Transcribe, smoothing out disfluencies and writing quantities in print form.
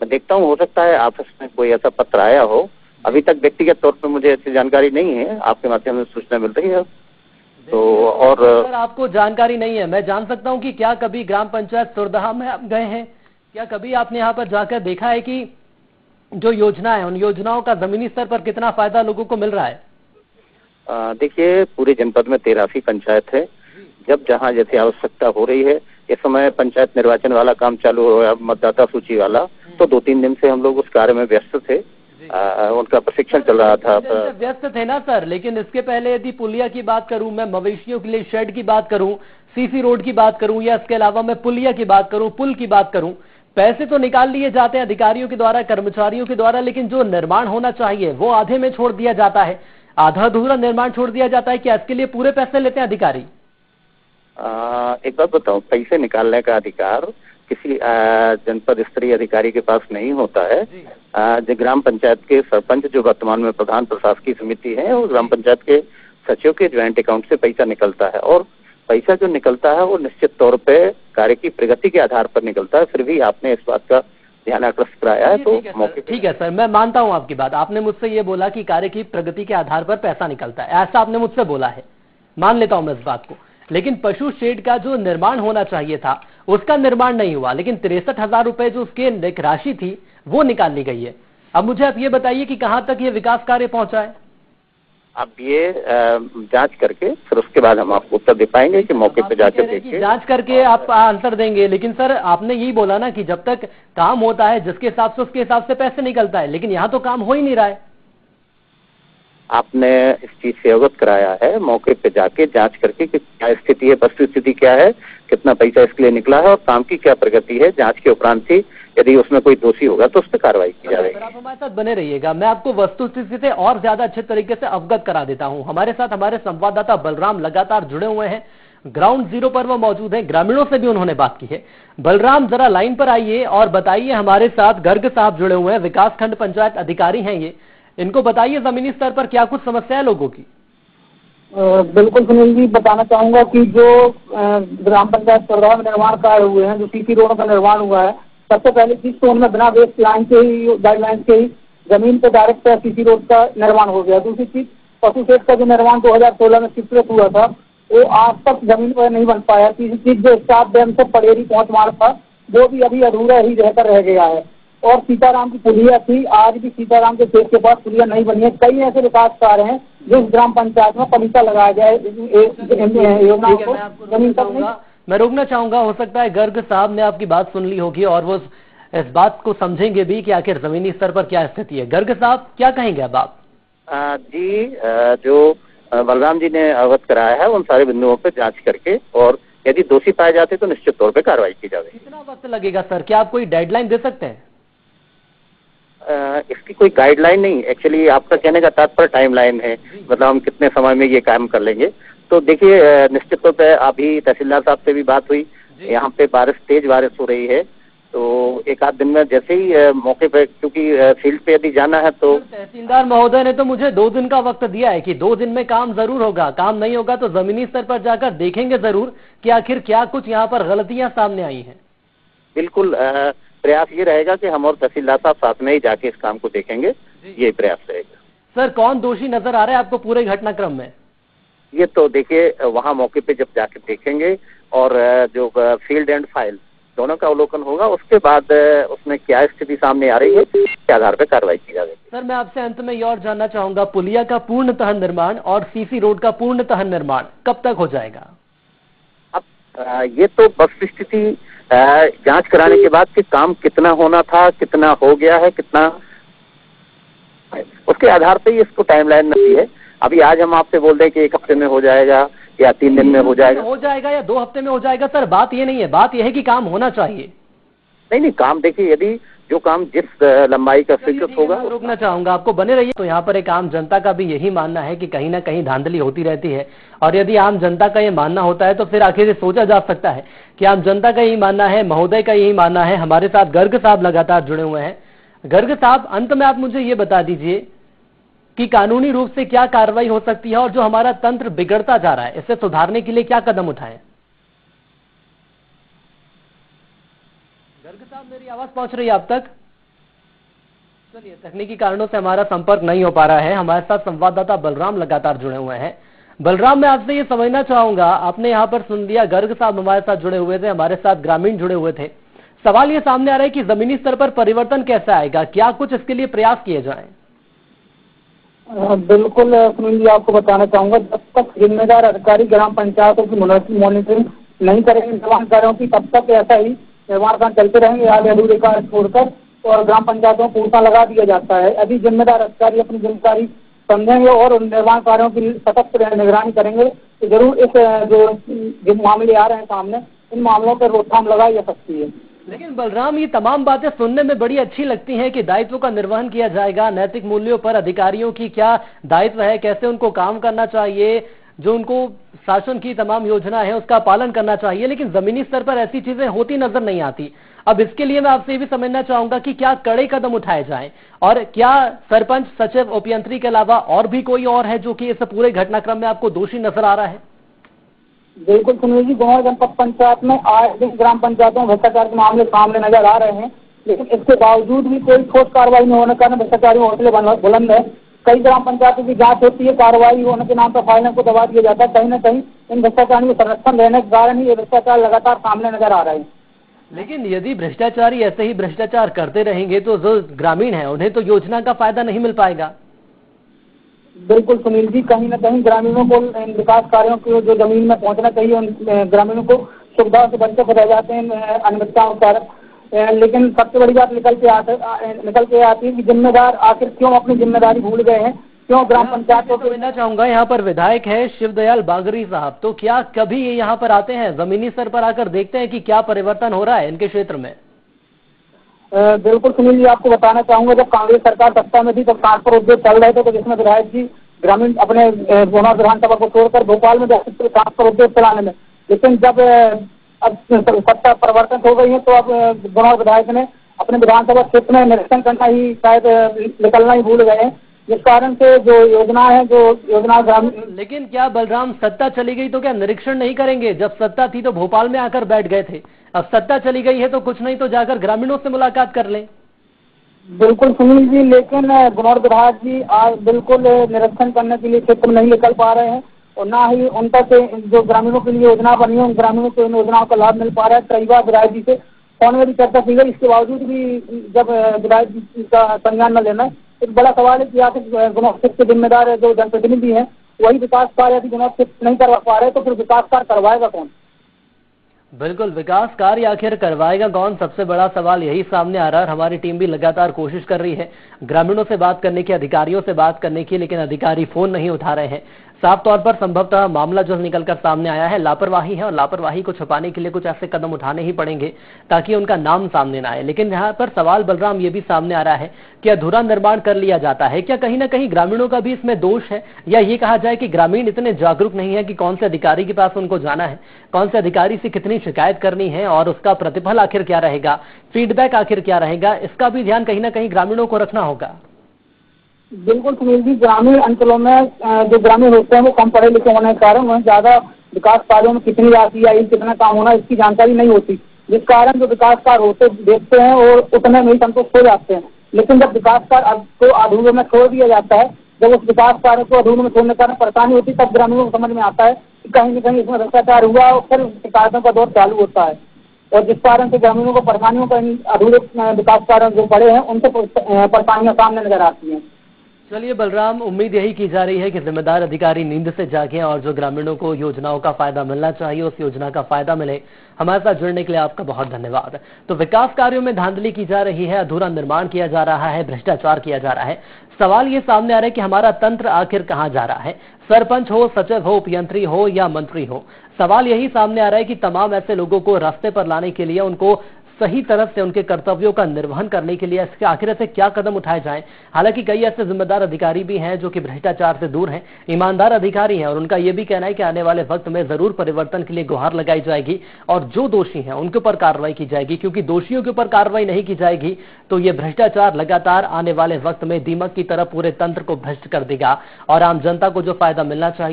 मैं देखता हूँ, हो सकता है ऑफिस में कोई ऐसा पत्र आया हो। अभी तक व्यक्तिगत तौर पर मुझे ऐसी जानकारी नहीं है, आपके माध्यम से सूचना मिल रही है। तो और सर आपको जानकारी नहीं है, मैं जान सकता हूँ कि क्या कभी ग्राम पंचायत सुरदहा में आप गए हैं? क्या कभी आपने यहाँ पर जाकर देखा है कि जो योजना है उन योजनाओं का जमीनी स्तर पर कितना फायदा लोगों को मिल रहा है? देखिए, पूरे जनपद में 83 पंचायत है। जब जहाँ जैसी आवश्यकता हो रही है, इस समय पंचायत निर्वाचन वाला काम चालू हो गया, मतदाता सूची वाला, तो 2-3 दिन से हम लोग उस कार्य में व्यस्त थे। उनका प्रशिक्षण चल रहा था। व्यस्त थे ना सर, लेकिन इसके पहले यदि पुलिया की बात करूं, मैं मवेशियों के लिए शेड की बात करूं, सीसी रोड की बात करूं, या इसके अलावा मैं पुलिया की बात करूं, पुल की बात करूं, पैसे तो निकाल लिए जाते हैं अधिकारियों के द्वारा, कर्मचारियों के द्वारा, लेकिन जो निर्माण होना चाहिए वो आधे में छोड़ दिया जाता है, आधा अधूरा निर्माण छोड़ दिया जाता है। क्या इसके लिए पूरे पैसे लेते हैं अधिकारी? एक बात बताओ, पैसे निकालने का अधिकार किसी जनपद स्तरीय अधिकारी के पास नहीं होता है। जो ग्राम पंचायत के सरपंच, जो वर्तमान में प्रधान प्रशासकीय समिति है, और ग्राम पंचायत के सचिव के ज्वाइंट अकाउंट से पैसा निकलता है, और पैसा जो निकलता है वो निश्चित तौर पे कार्य की प्रगति के आधार पर निकलता है। फिर भी आपने इस बात का ध्यान आकृष्ट कराया है, तो मौके ठीक है सर, मैं मानता हूँ आपकी बात। आपने मुझसे ये बोला कि कार्य की प्रगति के आधार पर पैसा निकलता है, ऐसा आपने मुझसे बोला है, मान लेता हूँ मैं इस बात को। लेकिन पशु शेड का जो निर्माण होना चाहिए था उसका निर्माण नहीं हुआ, लेकिन 63,000 रुपए जो उसके राशि थी वो निकाल ली गई है। अब मुझे आप ये बताइए कि कहां तक ये विकास कार्य पहुंचा है? अब ये जांच करके फिर उसके बाद हम आपको उत्तर दे पाएंगे कि मौके पे जाकर देखिए। जांच करके आप आंसर देंगे, लेकिन सर आपने यही बोला ना कि जब तक काम होता है जिसके हिसाब से उसके हिसाब से पैसे निकलता है, लेकिन यहाँ तो काम हो ही नहीं रहा है। आपने इस चीज से अवगत कराया है, मौके पे जाके जांच करके कि क्या स्थिति है, वस्तु स्थिति क्या है, कितना पैसा इसके लिए निकला है और काम की क्या प्रगति है। जांच के उपरांत ही यदि उसमें कोई दोषी होगा तो उस पर कार्रवाई की जाएगी। आप हमारे साथ बने रहिएगा, मैं आपको वस्तु स्थिति से और ज्यादा अच्छे तरीके से अवगत करा देता हूँ। हमारे साथ हमारे संवाददाता बलराम लगातार जुड़े हुए हैं, ग्राउंड जीरो पर वो मौजूद है, ग्रामीणों से भी उन्होंने बात की है। बलराम जरा लाइन पर आइए और बताइए, हमारे साथ गर्ग साहब जुड़े हुए हैं, विकास खंड पंचायत अधिकारी हैं ये, इनको बताइए जमीनी स्तर पर क्या कुछ समस्या है लोगों की। बिल्कुल सुनील जी, बताना चाहूंगा कि जो ग्राम पंचायत सुरदहा में निर्माण कार्य हुए हैं, जो सीसी रोड का निर्माण हुआ है, सबसे पहले चीज तो उनमें बिना बेस लाइन के ही, गाइडलाइन के ही जमीन पे डायरेक्ट सीसी रोड का निर्माण हो गया। दूसरी चीज, पशु शेड का जो निर्माण 2016 में स्वीकृत हुआ था वो आज तक जमीन पर नहीं बन पाया। तीसरी चीज, जो स्टाफ डैम से पड़ेरी पहुंच मार्ग था वो भी अभी अधूरा ही रहकर रह गया है। और सीताराम की पुलिया थी, आज भी सीताराम के खेत के पास पुलिया नहीं बनी है। कई ऐसे विकास कार्य हैं जो ग्राम पंचायत में पलिता लगाया जाए योजना को जमीन तक नहीं। मैं रोकना चाहूंगा, हो सकता है गर्ग साहब ने आपकी बात सुन ली होगी और वो इस बात को समझेंगे भी कि आखिर जमीनी स्तर पर क्या स्थिति है। गर्ग साहब क्या कहेंगे अब आप? जी, जो बलराम जी ने अवगत कराया है उन सारे बिंदुओं पर जांच करके, और यदि दोषी पाए जाते तो निश्चित तौर पर कार्रवाई की जाएगी। कितना वक्त लगेगा सर, क्या आप कोई डेडलाइन दे सकते हैं? इसकी कोई गाइडलाइन नहीं, एक्चुअली आपका कहने का तात्पर्य टाइमलाइन है, मतलब हम कितने समय में ये काम कर लेंगे। तो देखिए, निश्चित तौर पर अभी तहसीलदार साहब से भी बात हुई, यहाँ पे तेज बारिश हो रही है, तो एक आध दिन में जैसे ही मौके पे, क्योंकि फील्ड पे यदि जाना है तो तहसीलदार महोदय ने तो मुझे 2 दिन का वक्त दिया है कि 2 दिन में काम जरूर होगा। काम नहीं होगा तो जमीनी स्तर पर जाकर देखेंगे जरूर कि आखिर क्या कुछ यहाँ पर गलतियां सामने आई हैं। बिल्कुल, प्रयास ये रहेगा कि हम और तहसीलदार साहब साथ में ही जाके इस काम को देखेंगे, ये प्रयास रहेगा। सर कौन दोषी नजर आ रहा है आपको पूरे घटनाक्रम में? ये तो देखिए, वहाँ मौके पे जब जाके देखेंगे और जो फील्ड एंड फाइल दोनों का अवलोकन होगा, उसके बाद उसमें क्या स्थिति सामने आ रही है, के आधार पर कार्रवाई की जाएगी। सर मैं आपसे अंत में ये और जानना चाहूंगा, पुलिया का पूर्णतः निर्माण और सीसी रोड का पूर्णतः निर्माण कब तक हो जाएगा? अब ये तो वस्तु स्थिति जांच कराने के बाद कि काम कितना होना था, कितना हो गया है, कितना, उसके आधार पे इसको टाइमलाइन मिलती है। अभी आज हम आपसे बोल रहे हैं कि 1 हफ्ते में हो जाएगा या 3 दिन में हो जाएगा या 2 हफ्ते में हो जाएगा। सर बात ये नहीं है, बात यह है कि काम होना चाहिए। नहीं, काम देखिए, यदि जो काम जिस लंबाई का स्वीकृत होगा। रोकना चाहूंगा, आपको बने रहिए। तो यहाँ पर एक आम जनता का भी यही मानना है कि कहीं ना कहीं धांधली होती रहती है, और यदि आम जनता का ये मानना होता है तो फिर आखिर ये सोचा जा सकता है कि आम जनता का यही मानना है, महोदय का यही मानना है। हमारे साथ गर्ग साहब लगातार जुड़े हुए हैं। गर्ग साहब, अंत में आप मुझे ये बता दीजिए कि कानूनी रूप से क्या कार्रवाई हो सकती है और जो हमारा तंत्र बिगड़ता जा रहा है इसे सुधारने के लिए क्या कदम उठाएं? गर्ग साहब, मेरी आवाज पहुंच रही है आप तक? चलिए, तकनीकी कारणों से हमारा संपर्क नहीं हो पा रहा है। हमारे साथ संवाददाता बलराम लगातार जुड़े हुए हैं। बलराम, मैं आपसे ये समझना चाहूंगा, आपने यहाँ पर सुन लिया, गर्ग साहब हमारे साथ जुड़े हुए थे, हमारे साथ ग्रामीण जुड़े हुए थे। सवाल ये सामने आ रहा है कि जमीनी स्तर पर परिवर्तन कैसे आएगा, क्या कुछ इसके लिए प्रयास किए जाएं? बिल्कुल सुनील जी, आपको बताना चाहूंगा, जब तक जिम्मेदार अधिकारी ग्राम पंचायतों की मॉनिटरिंग नहीं करेंगे निर्माण कार्यों की, तब तक ऐसा ही निर्माण कार्य चलते रहेंगे आधे अधूरे कार्य छोड़कर, और ग्राम पंचायतों को पूर्णतः लगा दिया जाता है। यदि जिम्मेदार अधिकारी अपनी जिम्मेदारी समझेंगे और निर्माण कार्यों की सतत निगरानी करेंगे तो जरूर इस जो मामले आ रहे हैं सामने, इन मामलों पर रोकथाम लगाई जा सकती है। लेकिन बलराम, ये तमाम बातें सुनने में बड़ी अच्छी लगती हैं कि दायित्व का निर्वहन किया जाएगा, नैतिक मूल्यों पर अधिकारियों की क्या दायित्व है, कैसे उनको काम करना चाहिए, जो उनको शासन की तमाम योजना है उसका पालन करना चाहिए, लेकिन जमीनी स्तर पर ऐसी चीजें होती नजर नहीं आती। अब इसके लिए मैं आपसे ये भी समझना चाहूंगा कि क्या कड़े कदम उठाए जाएं, और क्या सरपंच, सचिव, उपयंत्री के अलावा और भी कोई और है जो कि इस पूरे घटनाक्रम में आपको दोषी नजर आ रहा है? बिल्कुल सुनील जी, गुमौर जनपद पंचायत में आज दिन ग्राम पंचायतों में भ्रष्टाचार के मामले सामने नजर आ रहे हैं, लेकिन इसके बावजूद भी कोई ठोस कार्रवाई नहीं होने के कारण भ्रष्टाचारियों हौसले बुलंद है। कई ग्राम पंचायतों की जांच होती है, कार्रवाई होने के नाम पर फाइलों को दबा दिया जाता है। कहीं न कहीं इन भ्रष्टाचारियों में संरक्षण रहने के कारण ही ये भ्रष्टाचार लगातार सामने नजर आ रहे हैं। लेकिन यदि भ्रष्टाचारी ऐसे ही भ्रष्टाचार करते रहेंगे तो जो ग्रामीण है उन्हें तो योजना का फायदा नहीं मिल पाएगा। बिल्कुल सुनील जी, कहीं न कहीं ग्रामीणों को इन विकास कार्यों को जो जमीन में पहुंचना चाहिए, उन ग्रामीणों को सुविधा से वंचित रह जाते हैं अनियमितताओं के कारण। लेकिन सबसे बड़ी बात निकल के आती है कि जिम्मेदार आखिर क्यों अपनी जिम्मेदारी भूल गए हैं, क्यों ग्राम पंचायतों को। समझना चाहूंगा, यहाँ पर विधायक है शिवदयाल बागरी साहब, तो क्या कभी ये यहाँ पर आते हैं, जमीनी स्तर पर आकर देखते हैं कि क्या परिवर्तन हो रहा है इनके क्षेत्र में? बिल्कुल सुनील जी, आपको बताना चाहूंगा, जब कांग्रेस सरकार सत्ता में थी तब ट्रांसफर उद्योग चल रहे थे, तो जिसमें विधायक जी ग्रामीण अपने गुमौर विधानसभा को छोड़कर भोपाल में जाते ट्रांसफर उद्योग चलाने में। लेकिन जब अब सत्ता परिवर्तन हो गई है तो अब गुमौर विधायक ने अपने विधानसभा क्षेत्र में निरीक्षण करना ही शायद निकलना ही भूल गए हैं, जिस कारण से जो योजना है, जो योजना ग्रामीण। लेकिन क्या बलराम, सत्ता चली गई तो क्या निरीक्षण नहीं करेंगे? जब सत्ता थी तो भोपाल में आकर बैठ गए थे, अब सत्ता चली गई है तो कुछ नहीं तो जाकर ग्रामीणों से मुलाकात कर लें। बिल्कुल सुनील जी, लेकिन गुमौर विधायक जी आज बिल्कुल निरीक्षण करने के लिए क्षेत्र में नहीं निकल पा रहे हैं, और ना ही उन तक जो ग्रामीणों के लिए योजना बनी है उन ग्रामीणों को इन योजनाओं का लाभ मिल पा रहा है। कई बार विधायक जी से फोन में भी चर्चा की गई, इसके बावजूद भी जब विधायक जी का संज्ञान न लेना, एक बड़ा सवाल है कि आखिर गुमौर क्षेत्र के जिम्मेदार जो जनप्रतिनिधि हैं वही विकास कार्य यदि गुमौर क्षेत्र नहीं करवा पा रहे तो फिर विकास कार्य करवाएगा कौन? बिल्कुल, विकास कार्य आखिर करवाएगा कौन, सबसे बड़ा सवाल यही सामने आ रहा है। हमारी टीम भी लगातार कोशिश कर रही है ग्रामीणों से बात करने की, अधिकारियों से बात करने की, लेकिन अधिकारी फोन नहीं उठा रहे हैं। साफ तौर पर संभवतः मामला जो निकलकर सामने आया है लापरवाही है, और लापरवाही को छुपाने के लिए कुछ ऐसे कदम उठाने ही पड़ेंगे ताकि उनका नाम सामने ना आए। लेकिन यहाँ पर सवाल बलराम ये भी सामने आ रहा है कि अधूरा निर्माण कर लिया जाता है, क्या कहीं ना कहीं ग्रामीणों का भी इसमें दोष है, या ये कहा जाए कि ग्रामीण इतने जागरूक नहीं है कि कौन से अधिकारी के पास उनको जाना है, कौन से अधिकारी से कितनी शिकायत करनी है और उसका प्रतिफल आखिर क्या रहेगा, फीडबैक आखिर क्या रहेगा, इसका भी ध्यान कहीं ना कहीं ग्रामीणों को रखना होगा। बिल्कुल सुनील जी, ग्रामीण अंचलों में जो ग्रामीण होते हैं वो कम पढ़े लिखे होने के कारण उन्हें ज्यादा विकास कार्यों में कितनी राशि आई, कितना काम होना, इसकी जानकारी नहीं होती, जिस कारण जो विकास कार्य होते देखते हैं और उतने में ही संतुष्ट हो जाते हैं। लेकिन जब विकास कार्य को अधूरे में छोड़ दिया जाता है, जब उस विकास कार्य को अधूरे में छोड़ने के कारण परेशानी होती, तब ग्रामीणों को समझ में आता है कि कहीं न कहीं इसमें भ्रष्टाचार हुआ और फिर शिकायतों का दौर चालू होता है, और जिस कारण से ग्रामीणों को परेशानियों का अधूरे विकास कार्य जो पड़े हैं उनसे परेशानियां सामने नजर आती हैं। चलिए बलराम, उम्मीद यही की जा रही है कि जिम्मेदार अधिकारी नींद से जागें और जो ग्रामीणों को योजनाओं का फायदा मिलना चाहिए उस योजना का फायदा मिले। हमारे साथ जुड़ने के लिए आपका बहुत धन्यवाद। तो विकास कार्यों में धांधली की जा रही है, अधूरा निर्माण किया जा रहा है, भ्रष्टाचार किया जा रहा है। सवाल ये सामने आ रहा है कि हमारा तंत्र आखिर कहाँ जा रहा है, सरपंच हो, सचिव हो, उपयंत्री हो या मंत्री हो। सवाल यही सामने आ रहा है कि तमाम ऐसे लोगों को रास्ते पर लाने के लिए, उनको सही तरह से उनके कर्तव्यों का निर्वहन करने के लिए आखिर ऐसे क्या कदम उठाए जाएं। हालांकि कई ऐसे जिम्मेदार अधिकारी भी हैं जो कि भ्रष्टाचार से दूर हैं, ईमानदार अधिकारी हैं, और उनका यह भी कहना है कि आने वाले वक्त में जरूर परिवर्तन के लिए गुहार लगाई जाएगी और जो दोषी हैं उनके ऊपर कार्रवाई की जाएगी, क्योंकि दोषियों के ऊपर कार्रवाई नहीं की जाएगी तो ये भ्रष्टाचार लगातार आने वाले वक्त में दीमक की तरह पूरे तंत्र को भ्रष्ट कर देगा और आम जनता को जो फायदा मिलना चाहिए